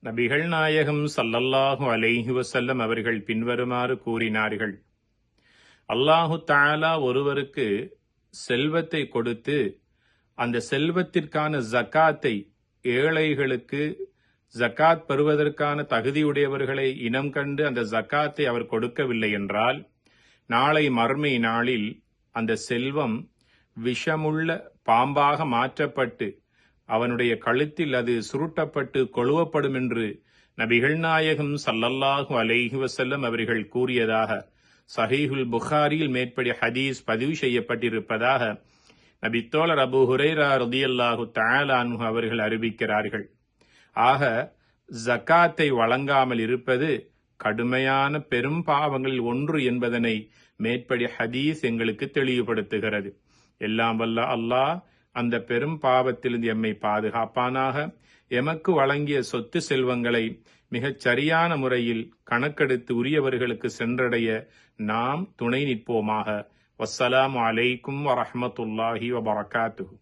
நபிகள் நாயகம் ஸல்லல்லாஹு அலைஹி வஸல்லம் அவர்கள் பின்வருமாறு கூறினார்கள். அல்லாஹு தஆலா ஒருவருக்கு செல்வத்தை கொடுத்து அந்த செல்வத்திற்கான ஜக்காத்தை ஏழைகளுக்கு ஜக்காத் பெறுவதற்கான தகுதியுடையவர்களை இனம் கண்டு அந்த ஜக்காத்தை அவர் கொடுக்கவில்லை என்றால் நாளை மறுமை நாளில் அந்த செல்வம் விஷமுள்ள பாம்பாக மாற்றப்பட்டு அவனுடைய கழுத்தில் அது சுருட்டப்பட்டு கொழுவப்படும் என்று நபிகள் நாயகம் ஸல்லல்லாஹு அலைஹி வஸல்லம் அவர்கள் கூறியதாக சஹீஹுல் புகாரியில் மேற்படி ஹதீஸ் பதிவு செய்யப்பட்டிருப்பதாக நபித்தோழர் அபூ ஹுரைரா ரலியல்லாஹு தஆலா அன்ஹு அவர்கள் அறிவிக்கிறார்கள். ஆக ஜக்காத்தை வழங்காமல் இருப்பது கடுமையான பெரும் பாவங்களில் ஒன்று என்பதனை மேற்படி ஹதீஸ் எங்களுக்கு தெளிவுபடுத்துகிறது. எல்லாம் வல்ல அல்லாஹ் அந்த பெரும் பாவத்திலிருந்து எம்மை பாதுகாப்பானாக. எமக்கு வழங்கிய சொத்து செல்வங்களை மிகச் சரியான முறையில் கணக்கெடுத்து உரியவர்களுக்கு சென்றடைய நாம் துணை நிற்போமாக. வஸ்ஸலாமு அலைக்கும் வரஹ்மத்துல்லாஹி வபரகாத்துஹு.